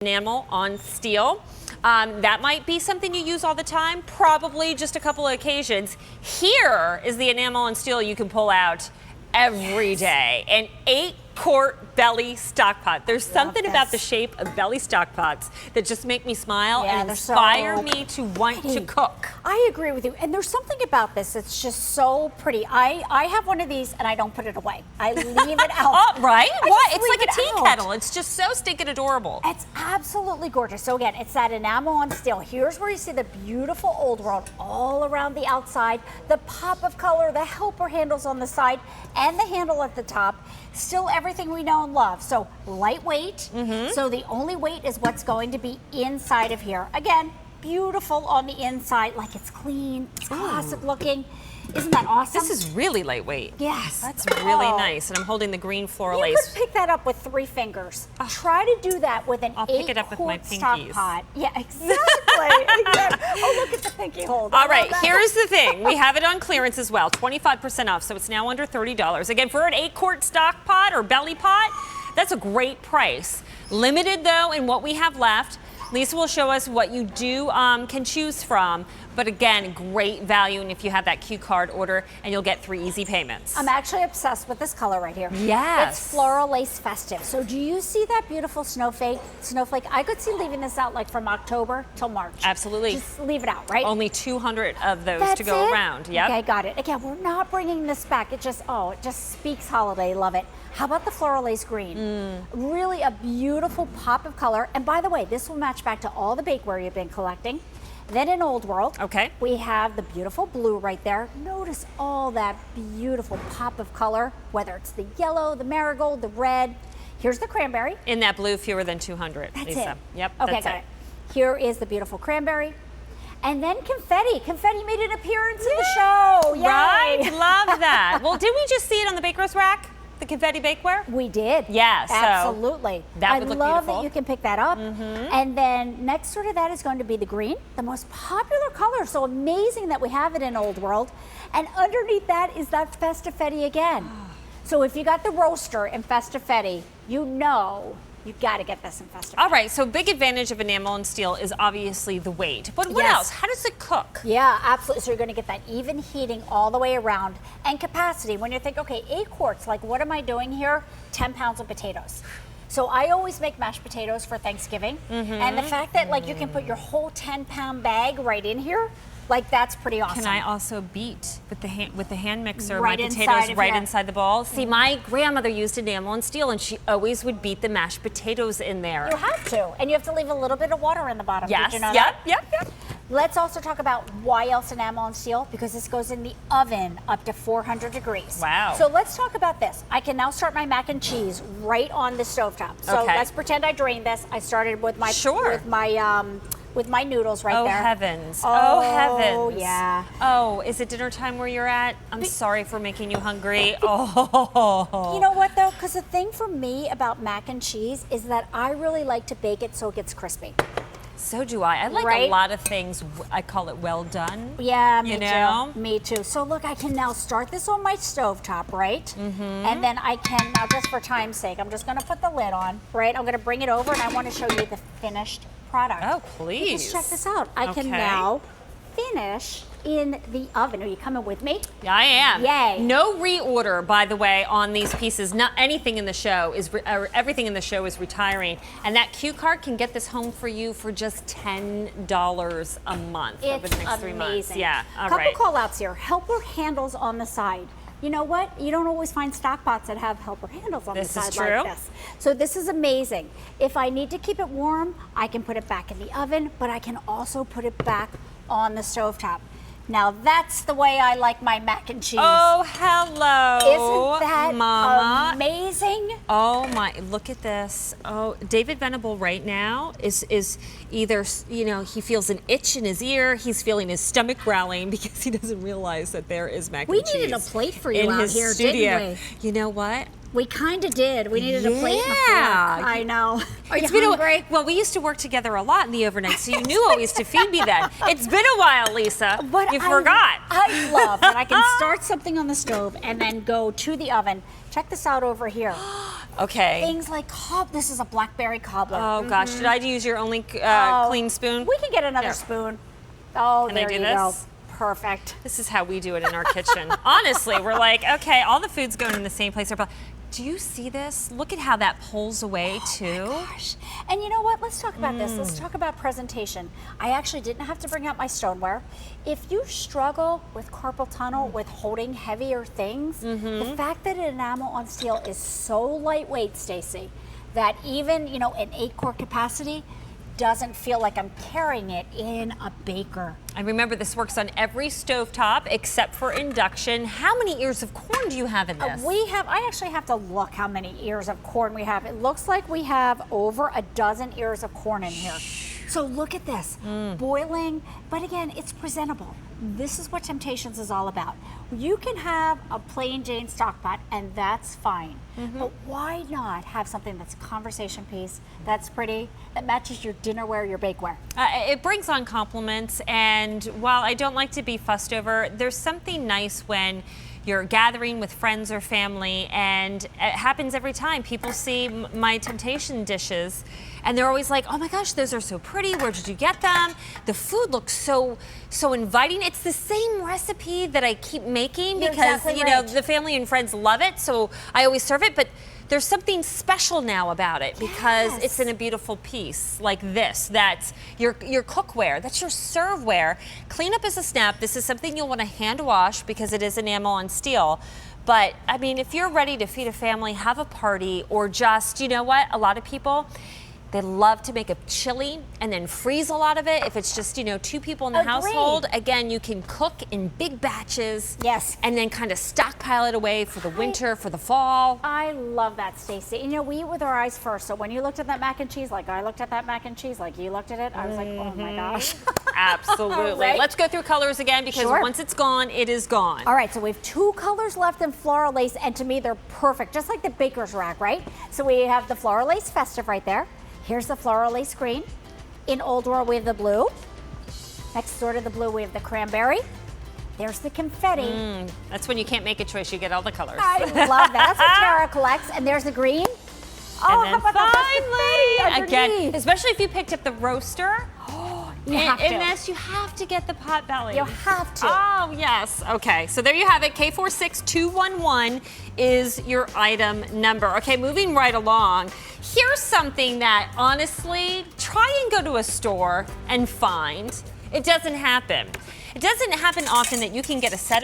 Enamel on steel. That might be something you use all the time, probably just a couple of occasions. Here is the enamel on steel you can pull out every day. An 8-quart belly stock pot. There's something about the shape of belly stock pots that just make me smile and inspire me to want to cook. I agree with you. And there's something about this that's just so pretty. I have one of these and I don't put it away. I leave it out. Oh, right? What? It's like a tea kettle. It's just so stinking adorable. It's absolutely gorgeous. So again, it's that enamel on steel. Here's where you see the beautiful old world all around the outside, the pop of color, the helper handles on the side, and the handle at the top. Still everything we know and love. So lightweight. So the only weight is what's going to be inside of here. Again, beautiful on the inside, like it's clean, it's classic looking. Isn't that awesome? This is really lightweight. Yes. That's really nice. And I'm holding the green floral lace. You could pick that up with 3 fingers. Try to do that with an 8-quart pick it up with my pinkies. Stockpot. Yeah, exactly. Exactly. Oh, look at the pinky hold. All right, here's the thing. We have it on clearance as well, 25% off, so it's now under $30. Again, for an 8-quart stock pot or belly pot, that's a great price. Limited, though, in what we have left. Lisa will show us what you can choose from. But again, great value, and if you have that Q card, order, and you'll get 3 easy payments. I'm actually obsessed with this color right here. Yes. It's floral lace festive. So do you see that beautiful snowflake? I could see leaving this out like from October till March. Absolutely. Just leave it out, right? Only 200 of those to go around. Yep. Okay, got it. Again, we're not bringing this back. It just speaks holiday. Love it. How about the floral lace green? Really a beautiful pop of color. And by the way, this will match back to all the bakeware you've been collecting. Then in Old World, we have the beautiful blue right there. Notice all that beautiful pop of color, whether it's the yellow, the marigold, the red. Here's the cranberry. In that blue, fewer than 200, That's Lisa. it. Yep, okay, that's got it. Here is the beautiful cranberry. And then confetti. Confetti made an appearance in the show. Yay. Right, love that. Well, didn't we just see it on the baker's rack? The confetti bakeware? We did. Yeah, so absolutely. That would look beautiful. I love that you can pick that up. And then next to that is going to be the green, the most popular color. So amazing that we have it in Old World. And underneath that is that Festifetti again. So if you got the roaster in Festifetti, you know you've got to get this in Festifetti. All right, so big advantage of enamel and steel is obviously the weight. But what else? How does it cook? Yeah, absolutely. So you're going to get that even heating all the way around. And capacity, when you think, okay, 8 quarts, like what am I doing here? 10 pounds of potatoes. So I always make mashed potatoes for Thanksgiving. And the fact that like you can put your whole 10-pound bag right in here, like that's pretty awesome. Can I also beat with the hand mixer right my potatoes right inside the bowl? See, my grandmother used enamel and steel, and she always would beat the mashed potatoes in there. You have to, and you have to leave a little bit of water in the bottom. Yes. Did you know Yep. that? Let's also talk about why else enamel and steel, because this goes in the oven up to 400 degrees. Wow. So let's talk about this. I can now start my mac and cheese right on the stovetop. So let's pretend I drained this. I started with my with my noodles right there. Oh heavens. Oh heavens. Oh yeah. Oh, is it dinner time where you're at? I'm sorry for making you hungry. Oh. You know what though? Because the thing for me about mac and cheese is that I really like to bake it so it gets crispy. So do I. I like a lot of things, I call it well done. Yeah, me too. Me too. So look, I can now start this on my stovetop, right? And then I can, now just for time's sake, I'm just gonna put the lid on, right? I'm gonna bring it over and I wanna show you the finished product. Oh, please. Because check this out. I can now finish in the oven. Are you coming with me? Yeah, I am. Yay. No reorder, by the way, on these pieces. Not anything in the show is, everything in the show is retiring. And that Q card can get this home for you for just $10 a month over the next 3 months. Yeah, all right. Couple call outs here. Helper handles on the side. You know what? You don't always find stock pots that have helper handles on the side like this. So this is amazing. If I need to keep it warm, I can put it back in the oven, but I can also put it back on the stovetop. Now that's the way I like my mac and cheese. Oh, hello. Isn't that Mama. amazing? Oh my, look at this. Oh, David Venable right now is either, you know, he feels an itch in his ear, he's feeling his stomach growling because he doesn't realize that there is mac and cheese. We needed a plate for you in out his here, studio. didn't we? You know what? We kind of did. We needed a plate and a fork. Yeah. I know. Are you It's been hungry? well, we used to work together a lot in the overnight, so you knew always to feed me then. It's been a while, Lisa. What You forgot. I love that I can start something on the stove and then go to the oven. Check this out over here. Okay. Things like this is a Blackberry Cobbler. Oh gosh, did I use your only clean spoon? We can get another Here. spoon. Oh, Can I there do you this? go. Perfect. This is how we do it in our kitchen. Honestly, we're like, okay, all the food's going in the same place. Do you see this? Look at how that pulls away too. Gosh. And you know what? Let's talk about this. Let's talk about presentation. I actually didn't have to bring out my stoneware. If you struggle with carpal tunnel, with holding heavier things, the fact that an enamel on steel is so lightweight, Stacy, that even, you know, an 8-quart capacity doesn't feel like I'm carrying it in a baker. And remember, this works on every stovetop except for induction. How many ears of corn do you have in this? I actually have to look how many ears of corn we have. It looks like we have over a dozen ears of corn in here. So look at this, boiling, but again, it's presentable. This is what Temp-tations is all about. You can have a plain Jane Stockpot, and that's fine. But why not have something that's a conversation piece, that's pretty, that matches your dinnerware, your bakeware? It brings on compliments, and while I don't like to be fussed over, there's something nice when you're gathering with friends or family, and it happens every time. People see my Temp-tation dishes, and they're always like, oh my gosh, those are so pretty, where did you get them? The food looks so inviting. It's the same recipe that I keep making You're because, exactly you know, right. the family and friends love it, so I always serve it, but there's something special now about it because Yes. it's in a beautiful piece like this. That's your cookware, that's your serveware. Cleanup is a snap. This is something you'll want to hand wash because it is enamel on steel. But I mean, if you're ready to feed a family, have a party, or just, you know what, a lot of people, they love to make a chili and then freeze a lot of it. If it's just, you know, 2 people in the Agreed. household, again, you can cook in big batches. Yes. And then kind of stockpile it away for the winter, for the fall. I love that, Stacy. You know, we eat with our eyes first. So when you looked at that mac and cheese, like I looked at that mac and cheese, like you looked at it, I was like, oh my gosh. Absolutely. Right? Let's go through colors again because Sure. once it's gone, it is gone. All right, so we have 2 colors left in Floral Lace, and to me, they're perfect, just like the baker's rack, right? So we have the Floral Lace Festive right there. Here's the Floral Lace Green. In Old World, we have the blue. Next door to the blue, we have the cranberry. There's the confetti. That's when you can't make a choice. You get all the colors. I love that. That's what Tara collects. And there's the green. Oh, and then how about that? That's finally, confetti again, underneath. especially if you picked up the roaster. You have in to. this, you have to get the pot belly. You have to. Oh, yes. Okay, so there you have it. K46211 is your item number. Okay, moving right along. Here's something that, honestly, try and go to a store and find. It doesn't happen. It doesn't happen often that you can get a set